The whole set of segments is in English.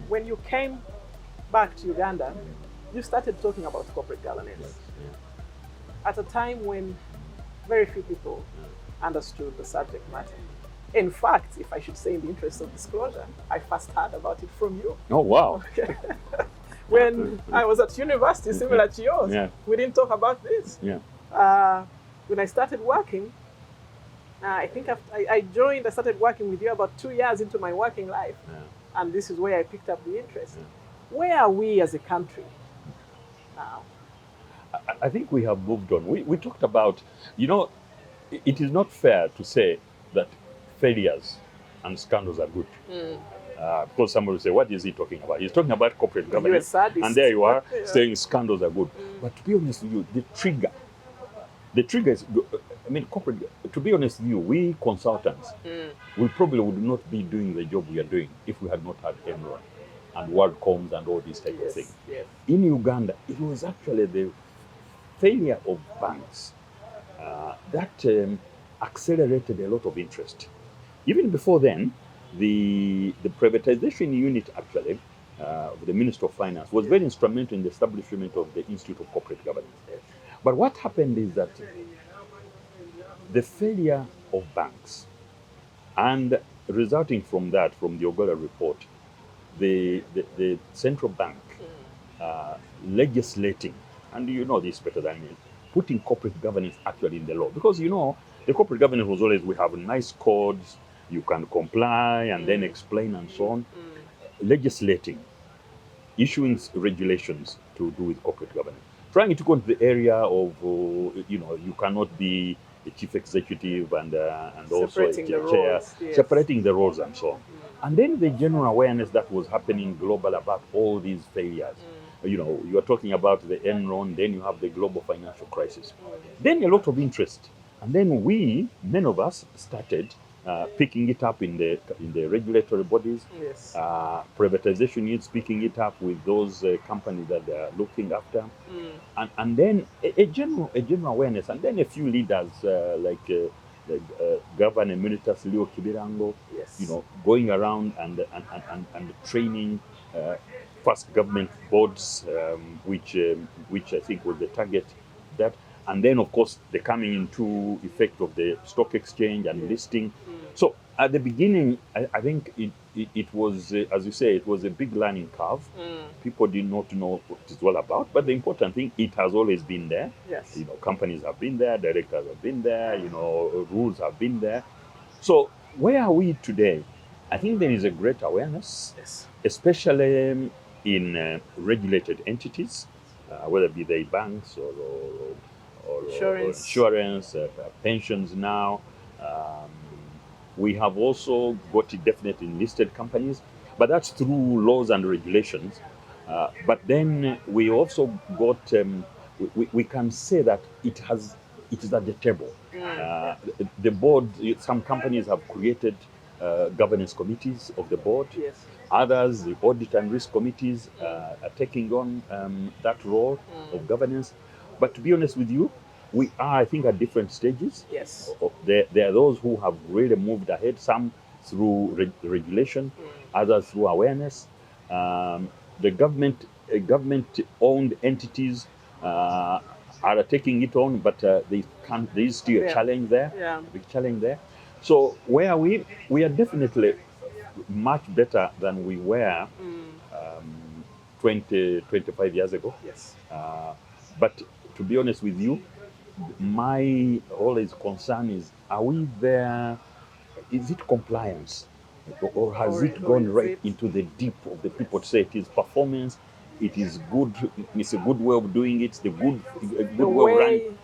when you came back to Uganda, you started talking about corporate governance at a time when very few people understood the subject matter. In fact, if I should say in the interest of disclosure, I first heard about it from you. Oh, wow. Okay. When I was at university, similar to yours, we didn't talk about this. When I started working, I think I joined, I started working with you about 2 years into my working life. And this is where I picked up the interest. Where are we as a country now? I think we have moved on. We talked about, you know, it is not fair to say that failures and scandals are good. Because somebody will say, what is he talking about? He's talking about corporate governance. And there you are saying scandals are good. But to be honest with you, the trigger is, I mean, corporate, to be honest with you, we consultants, we probably would not be doing the job we are doing if we had not had Enron and WorldComs and all these type of things. In Uganda, it was actually the failure of banks that accelerated a lot of interest. Even before then, the privatization unit actually of the Minister of Finance was very instrumental in the establishment of the Institute of Corporate Governance. But what happened is that the failure of banks and resulting from that, from the Ogola report, the central bank legislating, and you know this better than me, putting corporate governance actually in the law. Because you know, the corporate governance was always, we have nice codes, you can comply and then explain and so on. Legislating, issuing regulations to do with corporate governance. Trying to go into the area of, you know, you cannot be a chief executive and also a chair, separating the roles and so on. And then the general awareness that was happening global about all these failures. You know, you are talking about the Enron, then you have the global financial crisis. Then a lot of interest. And then we, many of us, started picking it up in the regulatory bodies, privatization units picking it up with those companies that they are looking after, and then a general awareness, and then a few leaders like Governor Emeritus Leo Kibirango, you know, going around and training first government boards, which I think was the target that. And then, of course, the coming into effect of the stock exchange and listing. So at the beginning, I think it was, as you say, it was a big learning curve. People did not know what it's all about. But the important thing, it has always been there. You know, companies have been there, directors have been there, you know, rules have been there. So where are we today? I think there is a great awareness, especially in regulated entities, whether it be they banks or insurance, pensions now. We have also got it definitely in listed companies, but that's through laws and regulations. But then we also got, we can say that it is at the table. The board, some companies have created governance committees of the board. Others, the audit and risk committees, are taking on that role of governance. But to be honest with you, we are, I think, at different stages. There are those who have really moved ahead, some through regulation, others through awareness. The government-owned entities are taking it on, but there is still a challenge there, a big challenge there. So where are we? We are definitely much better than we were 25 years ago. But to be honest with you, my always concern is, are we there? Is it compliance? Or has it gone right into the deep of the people to say it is performance, it is good, it's a good way of doing it, the good way of running.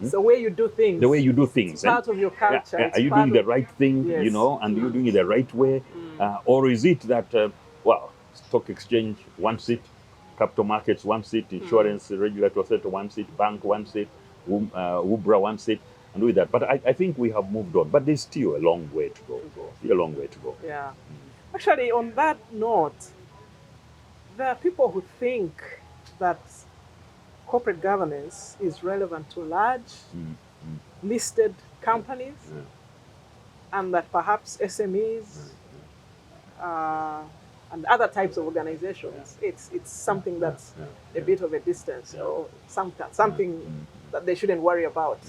It's the way you do things. The way you do things. It's part of your culture. Are you doing the right thing, you know, and you're doing it the right way? Or is it that, well, stock exchange, one seat, capital markets, one seat, insurance, regulatory authority, one seat, bank, one seat, Ubra, one seat, and do that. But I think we have moved on. But there's still a long way to go. Still a long way to go. Actually, on that note, there are people who think that corporate governance is relevant to large listed companies, and that perhaps SMEs and other types of organizations, it's something that's a bit of a distance or something that they shouldn't worry about.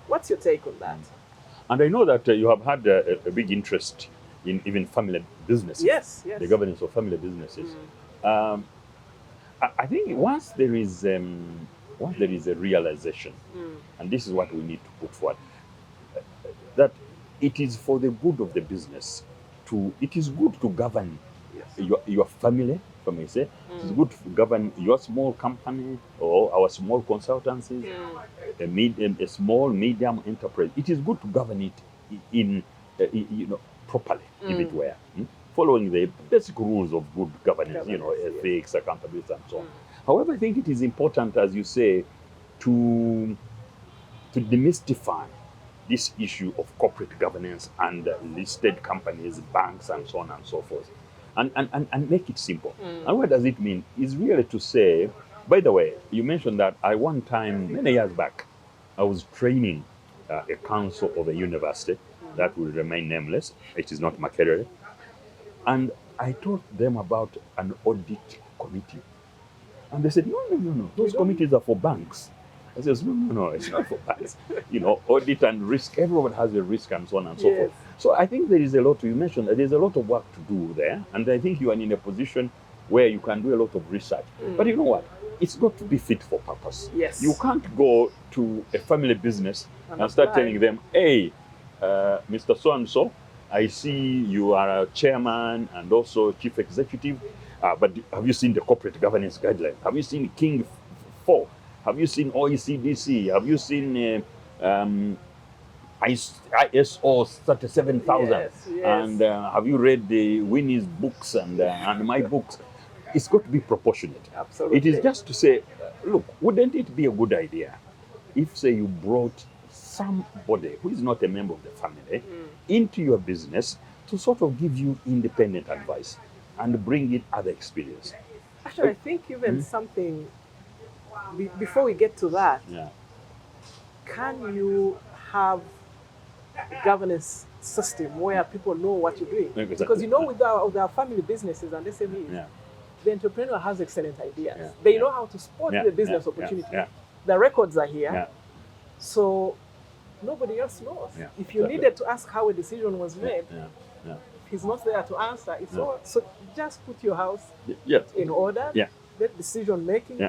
What's your take on that? And I know that you have had a big interest in even family businesses. Yes. The governance of family businesses. I think once there is a realization, and this is what we need to put forward, that it is for the good of the business it is good to govern your family, if I may say. It is good to govern your small company or our small consultancies, a small, medium enterprise. It is good to govern it in properly, if it were, following the basic rules of good governance, ethics, accountability, and so on. However, I think it is important, as you say, to demystify this issue of corporate governance and listed companies, banks, and so on and so forth, and make it simple. And what does it mean? Is really to say, by the way, you mentioned that I one time, many years back, I was training a council of a university that will remain nameless. It is not Makerere. And I told them about an audit committee. And they said, no, those committees are for banks. I said, no, it's not for banks. Audit and risk, everyone has a risk and so on and so forth. So I think there is a lot, you mentioned, there's a lot of work to do there. And I think you are in a position where you can do a lot of research. But you know what? It's got to be fit for purpose. Yes. You can't go to a family business and start telling them, hey, Mr. So-and-so, I see you are a chairman and also chief executive, but have you seen the corporate governance guidelines? Have you seen King 4? Have you seen OECDC? Have you seen ISO 37,000? Yes. And have you read the Winnie's books and my books? It's got to be proportionate. Absolutely. It is just to say, look, wouldn't it be a good idea if, say, you brought somebody who is not a member of the family into your business to sort of give you independent advice and bring in other experience? Actually, I think even something, before we get to that, can you have a governance system where people know what you're doing? Exactly. Because with our family businesses and SMEs, the entrepreneur has excellent ideas. They know how to spot the business opportunity. The records are here. So nobody else knows. If you needed to ask how a decision was made, he's not there to answer. It's all, so just put your house in order. Let decision making.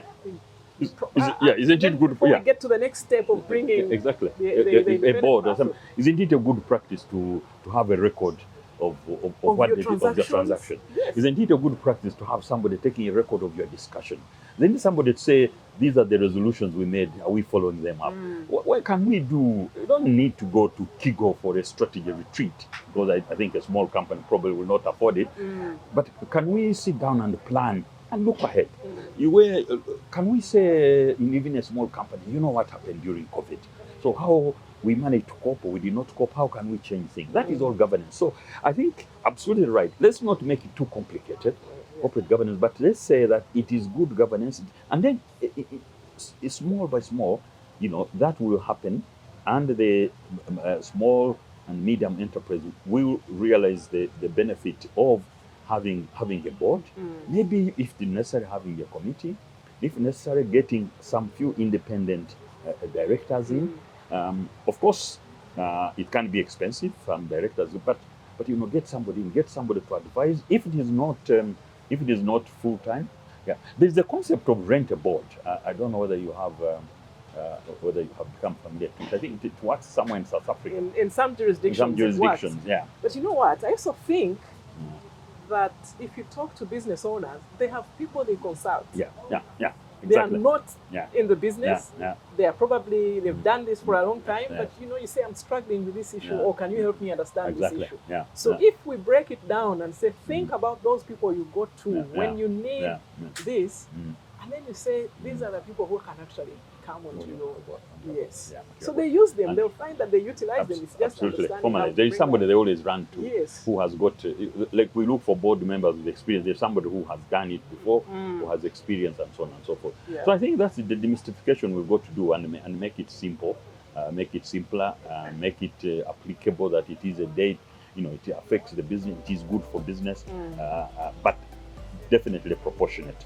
Isn't it good? Before we get to the next step of bringing a board or something, isn't it a good practice to have a record of what they did, of the transaction? Yes. Isn't it a good practice to have somebody taking a record of your discussion? Then somebody say, these are the resolutions we made, are we following them up? What can we do? You don't need to go to Kigo for a strategy retreat, because I think a small company probably will not afford it. But can we sit down and plan and look ahead? Can we say, in even a small company, you know what happened during COVID? So how we managed to cope or we did not cope, how can we change things? That is all governance. So I think absolutely right. Let's not make it too complicated, corporate governance, but let's say that it is good governance. And then it's small by small, that will happen. And the small and medium enterprise will realize the benefit of having a board, maybe if necessary having a committee, if necessary getting some few independent directors in. Of course, it can be expensive, directors, but get somebody in, get somebody to advise. If it is not full time, there's the concept of rent a board. I don't know whether you have become familiar with it. I think it works somewhere in South Africa. In some jurisdictions, it works. But you know what? I also think that if you talk to business owners, they have people they consult. Exactly. They are not in the business. They are probably, they've done this for a long time, but you say, I'm struggling with this issue, or can you help me understand this issue? So if we break it down and say, think about those people you go to when you need this, and then you say, these are the people who can actually come onto your So they use them. They'll find that they utilize them. It's just understanding. There is somebody they always run to who has got, like we look for board members with experience. There's somebody who has done it before, who has experience and so on and so forth. So I think that's the demystification we've got to do and make it simple, make it simpler, make it applicable, that it is a day. it affects the business. It is good for business, but definitely proportionate.